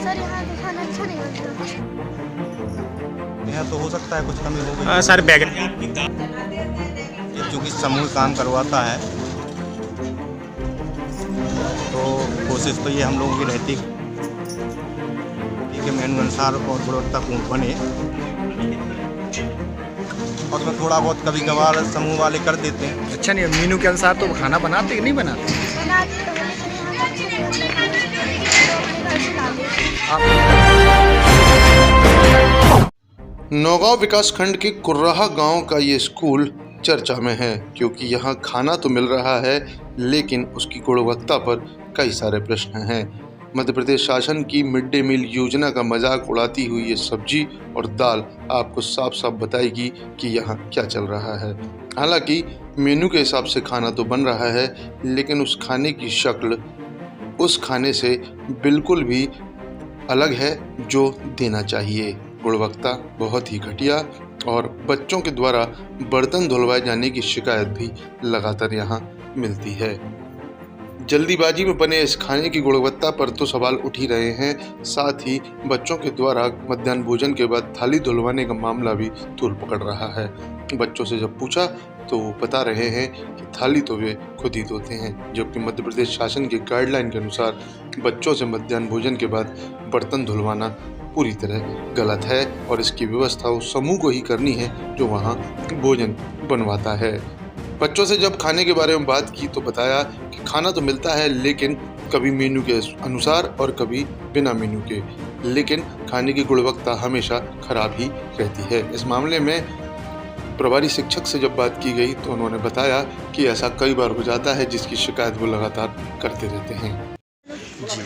Sir यहाँ का खाना अच्छा नहीं बनता। यहाँ तो हो सकता है कुछ कमी हो गई। सर बैगन चूँकि समूह काम करवाता है तो कोशिश तो ये हम लोगों की रहती है कि मेनू अनुसार और गुणवत्तापूर्ण बने, और उसमें थोड़ा बहुत कभी कभार समूह वाले कर देते हैं। अच्छा नहीं, मेनू के अनुसार तो खाना बनाते कि नहीं बनाते? बनाते तो हैं, लेकिन यहाँ का अच्छा नहीं बनता खाना, तो अपने घर से ला लेते। नौगांव विकासखंड के कुर्राहा गांव का ये स्कूल चर्चा में है क्योंकि यहाँ खाना तो मिल रहा है लेकिन उसकी गुणवत्ता पर कई सारे प्रश्न हैं। मध्य प्रदेश शासन की मिड डे मील योजना का मजाक उड़ाती हुई ये सब्जी और दाल आपको साफ साफ बताएगी कि यहाँ क्या चल रहा है। हालांकि मेनू के हिसाब से खाना तो बन रहा है लेकिन उस खाने की शक्ल उस खाने से बिल्कुल भी अलग है जो देना चाहिए। गुणवत्ता बहुत ही घटिया और बच्चों के द्वारा बर्तन धुलवाए जाने की शिकायत भी लगातार यहाँ मिलती है। जल्दीबाजी में बने इस खाने की गुणवत्ता पर तो सवाल उठ ही रहे हैं, साथ ही बच्चों के द्वारा मध्याह्न भोजन के बाद थाली धुलवाने का मामला भी तूल पकड़ रहा है। बच्चों से जब पूछा तो वो बता रहे हैं कि थाली तो वे खुद ही धोते हैं, जबकि मध्य प्रदेश शासन के गाइडलाइन के अनुसार बच्चों से मध्याह्न भोजन के बाद बर्तन धुलवाना पूरी तरह गलत है और इसकी व्यवस्था उस समूह को ही करनी है जो वहाँ भोजन बनवाता है। बच्चों से जब खाने के बारे में बात की तो बताया कि खाना तो मिलता है लेकिन कभी मेनू के अनुसार और कभी बिना मेनू के, लेकिन खाने की गुणवत्ता हमेशा खराब ही रहती है। इस मामले में प्रभारी शिक्षक से जब बात की गई तो उन्होंने बताया कि ऐसा कई बार हो जाता है जिसकी शिकायत वो लगातार करते रहते हैं। जी,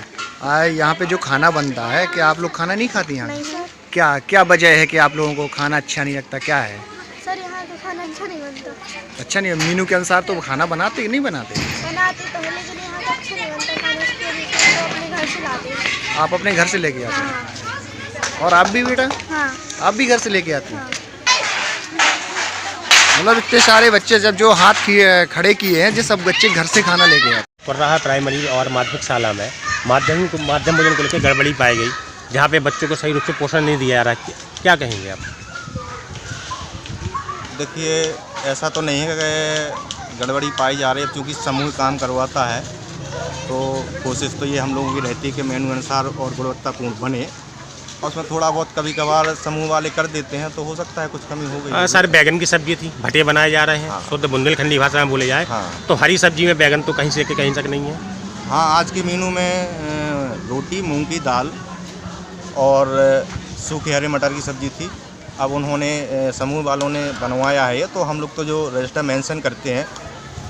यहाँ पे जो खाना बनता है, क्या आप लोग खाना नहीं खाते यहाँ? नहीं सर। क्या वजह है कि आप लोगों को खाना अच्छा नहीं लगता, क्या है? सर यहाँ का खाना अच्छा नहीं बनता। अच्छा नहीं, मेनू के अनुसार तो खाना बनाते कि नहीं बनाते? बनाते तो हैं, लेकिन यहाँ का अच्छा नहीं बनता खाना, इसकी वजह से तो अपने घर से ला लेते। आप अपने घर से लेके आते हाँ हैं? और आप भी बेटा? हाँ आप भी घर से लेके आते हैं? हाँ। मतलब इतने सारे बच्चे जब जो हाथ खड़े किए हैं, जो सब बच्चे घर से खाना लेके आते कुर्राहा प्राइमरी और माध्यमिक शाला में माध्यम भोजन को लेकर गड़बड़ी पाई गई, जहाँ पे बच्चों को सही रूप से पोषण नहीं दिया जा रहा। क्या कहेंगे आप? देखिए, ऐसा तो नहीं है कि गड़बड़ी पाई जा रही है, क्योंकि समूह काम करवाता है तो कोशिश तो ये हम लोगों की रहती है कि मेनू अनुसार और गुणवत्तापूर्ण बने, और उसमें थोड़ा बहुत कभी कभार समूह वाले कर देते हैं तो हो सकता है कुछ कमी हो गई। सर बैगन की सब्जी थी, भटे बनाए जा रहे हैं। हाँ। शुद्ध बुंदेलखंडी भाषा में बोले जाए तो हरी सब्जी में बैगन तो कहीं से कहीं तक नहीं है। हाँ, आज की मेनू में रोटी, मूंग की दाल और सूखे हरे मटर की सब्जी थी। अब उन्होंने समूह वालों ने बनवाया है, तो हम लोग तो जो रजिस्टर मेंशन करते हैं,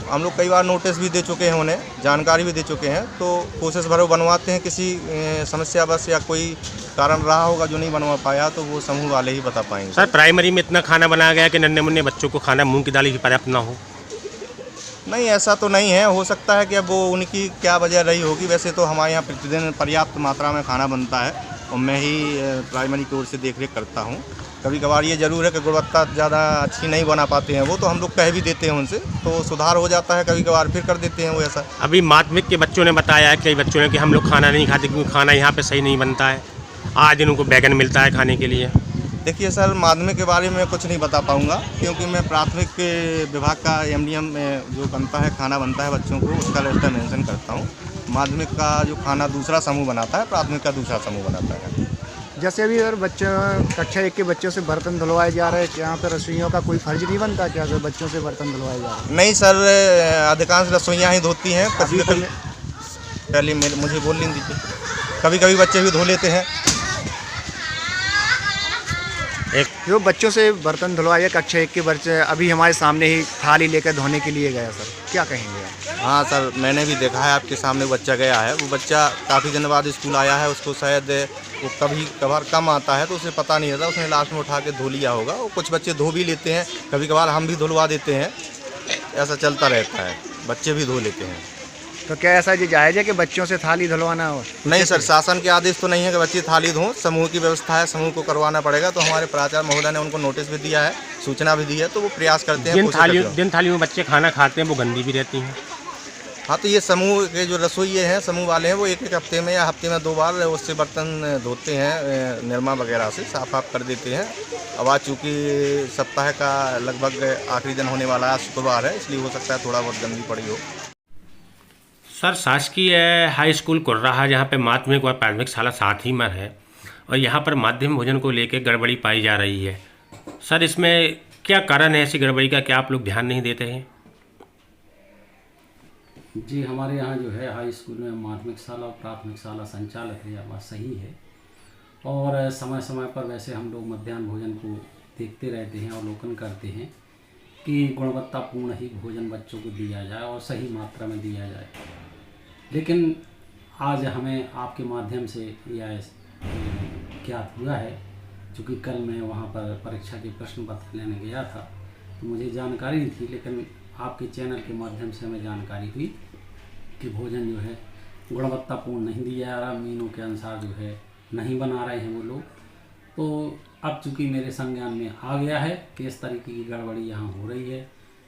हम लोग कई बार नोटिस भी दे चुके हैं, उन्हें जानकारी भी दे चुके हैं, तो कोशिश भर वो बनवाते हैं। किसी समस्या बस या कोई कारण रहा होगा जो नहीं बनवा पाया तो वो समूह वाले ही बता पाएंगे। सर प्राइमरी में इतना खाना बनाया गया कि नन्हे मुन्ने बच्चों को खाना मूंग की दाल ही पर्याप्त ना हो? नहीं, ऐसा तो नहीं है। हो सकता है कि अब वो उनकी क्या वजह रही होगी। वैसे तो हमारे यहाँ प्रतिदिन पर्याप्त मात्रा में खाना बनता है और मैं ही प्राइमरी की ओर से देखरेख करता हूँ। कभी कभार ये ज़रूर है कि गुणवत्ता ज़्यादा अच्छी नहीं बना पाते हैं, वो तो हम लोग कह भी देते हैं उनसे, तो सुधार हो जाता है। कभी कभार फिर कर देते हैं वो ऐसा। अभी माध्यमिक के बच्चों ने बताया है, कई बच्चों ने, कि हम लोग खाना नहीं खाते क्योंकि खाना यहाँ पे सही नहीं बनता है। आज इनको बैगन मिलता है खाने के लिए। देखिए सर, माध्यमिक के बारे में कुछ नहीं बता पाऊँगा क्योंकि मैं प्राथमिक विभाग का MDM में जो बनता है, खाना बनता है बच्चों को, उसका रजिस्टर मेंशन करता हूँ। माध्यमिक का जो खाना दूसरा समूह बनाता है, प्राथमिक का दूसरा समूह बनाता है। जैसे अभी अगर बच्चा कक्षा 1 के बच्चों से बर्तन धुलवाए जा रहे हैं, यहाँ पे रसोइयों का कोई फर्ज नहीं बनता क्या अगर बच्चों से बर्तन धुलवाए जा रहे हैं? नहीं सर, अधिकांश रसोइयाँ ही धोती हैं। कभी पहले मुझे बोल लें दीजिए। कभी कभी बच्चे भी धो लेते हैं। एक जो बच्चों से बर्तन धुलवाए कक्षा 1 के बच्चे अभी हमारे सामने ही थाली लेकर धोने के लिए गया, सर क्या कहेंगे आप? हाँ सर, मैंने भी देखा है, आपके सामने बच्चा गया है। वो बच्चा काफ़ी दिन बाद स्कूल आया है, उसको शायद वो कभी कभार कम आता है तो उसे पता नहीं रहता, उसने लास्ट में उठा के धो लिया होगा। वो कुछ बच्चे धो भी लेते हैं, कभी कभार हम भी धुलवा देते हैं, ऐसा चलता रहता है। बच्चे भी धो लेते हैं। तो क्या ऐसा जी जायज़ है कि बच्चों से थाली धुलवाना हो? नहीं सर, शासन के आदेश तो नहीं है कि बच्चे थाली धों। समूह की व्यवस्था है, समूह को करवाना पड़ेगा। तो हमारे प्राचार्य महोदय ने उनको नोटिस भी दिया है, सूचना भी दी है, तो वो प्रयास करते हैं। जिन थालियों में बच्चे खाना खाते हैं वो गंदी भी रहती हैं। हाँ, तो ये समूह के जो रसोइये हैं, समूह वाले हैं, वो एक हफ्ते में या हफ्ते में 2 बार उससे बर्तन धोते हैं, निरमा वगैरह से साफ कर देते हैं। अब आज चूँकि सप्ताह का लगभग आखिरी दिन होने वाला है, शुक्रवार है, इसलिए हो सकता है थोड़ा बहुत गंदगी पड़ी हो। सर, शासकीय हाई स्कूल कुर्राहा, जहाँ पे माध्यमिक और प्राथमिक शाला साथ ही में है, और यहाँ पर माध्यमिक भोजन को लेकर गड़बड़ी पाई जा रही है। सर, इसमें क्या कारण है ऐसी गड़बड़ी का? क्या आप लोग ध्यान नहीं देते हैं? जी, हमारे यहाँ जो है हाई स्कूल में माध्यमिक शाला और प्राथमिक शाला संचालक है, यह बात सही है। और समय समय पर वैसे हम लोग मध्याह्न भोजन को देखते रहते हैं, अवलोकन करते हैं कि गुणवत्तापूर्ण ही भोजन बच्चों को दिया जाए और सही मात्रा में दिया जाए। लेकिन आज हमें आपके माध्यम से यह ज्ञात हुआ है, चूँकि कल मैं वहाँ पर परीक्षा के प्रश्न पत्र लेने गया था, तो मुझे जानकारी नहीं थी, लेकिन आपके चैनल के माध्यम से हमें जानकारी हुई कि भोजन जो है गुणवत्तापूर्ण नहीं दिया जा रहा, मेनू के अनुसार जो है नहीं बना रहे हैं वो लोग। तो अब चूँकि मेरे संज्ञान में आ गया है कि इस तरीके की गड़बड़ी यहाँ हो रही है,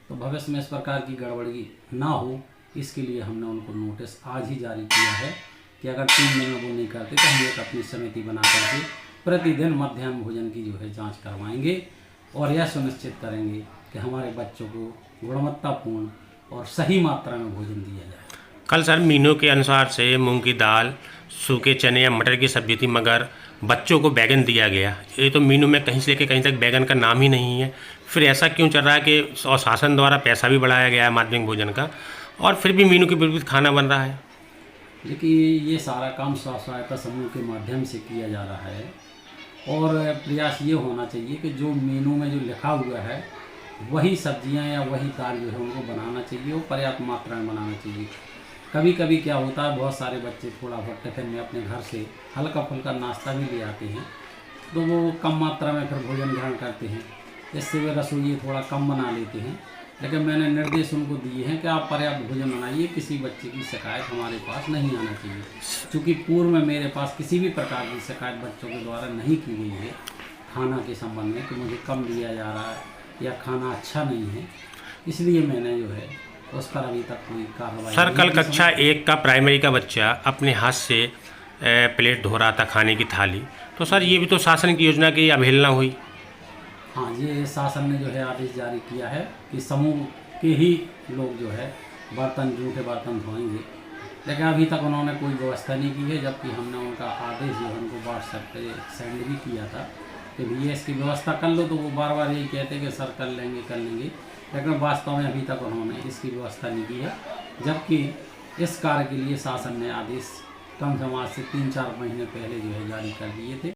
तो भविष्य में इस प्रकार की गड़बड़ी ना हो, इसके लिए हमने उनको नोटिस आज ही जारी किया है कि अगर 3 दिन में वो नहीं करते तो हम एक अपनी समिति बना करके प्रतिदिन मध्याह्न भोजन की जो है जांच करवाएंगे और यह सुनिश्चित करेंगे कि हमारे बच्चों को गुणवत्तापूर्ण और सही मात्रा में भोजन दिया जाए। कल सर मेनू के अनुसार से मूंग की दाल, सूखे चने या मटर की सब्जी थी, मगर बच्चों को बैगन दिया गया। ये तो मेनू में कहीं से लेकर कहीं तक बैगन का नाम ही नहीं है। फिर ऐसा क्यों चल रहा है कि और शासन द्वारा पैसा भी बढ़ाया गया है माध्यमिक भोजन का, और फिर भी मेनू के विपरीत खाना बन रहा है? देखिए, ये सारा काम स्व सहायता समूह के माध्यम से किया जा रहा है और प्रयास ये होना चाहिए कि जो मेनू में जो लिखा हुआ है वही सब्जियां या वही दाल जो है उनको बनाना चाहिए और पर्याप्त मात्रा में बनाना चाहिए। कभी कभी क्या होता है, बहुत सारे बच्चे थोड़ा बहुत टिफिन में अपने घर से हल्का फुल्का नाश्ता भी ले आते हैं, तो वो कम मात्रा में फिर भोजन ग्रहण करते हैं, इससे वे रसोई थोड़ा कम बना लेते हैं। लेकिन मैंने निर्देश उनको दिए हैं कि आप पर्याप्त भोजन बनाइए, किसी बच्चे की शिकायत हमारे पास नहीं आना चाहिए। क्योंकि पूर्व में मेरे पास किसी भी प्रकार की शिकायत बच्चों के द्वारा नहीं की गई है खाना के संबंध में कि मुझे कम दिया जा रहा है या खाना अच्छा नहीं है, इसलिए मैंने जो है उस पर अभी तक कोई कार्रवाई। सर, कल कक्षा 1 का प्राइमरी का बच्चा अपने हाथ से प्लेट धो रहा था, खाने की थाली, तो सर ये भी तो शासन की योजना की अवहेलना हुई। हाँ, ये शासन ने जो है आदेश जारी किया है कि समूह के ही लोग जो है जूठे बर्तन धोएंगे, लेकिन अभी तक उन्होंने कोई व्यवस्था नहीं की है, जबकि हमने उनका आदेश जो है उनको व्हाट्सएप पे सेंड भी किया था कि भैया इसकी व्यवस्था कर लो, तो वो बार बार यही कहते कि सर कर लेंगे, लेकिन वास्तव में अभी तक उन्होंने इसकी व्यवस्था नहीं की है। जबकि इस कार्य के लिए शासन ने आदेश कम से कम आज से 3-4 महीने पहले जो है जारी कर दिए थे।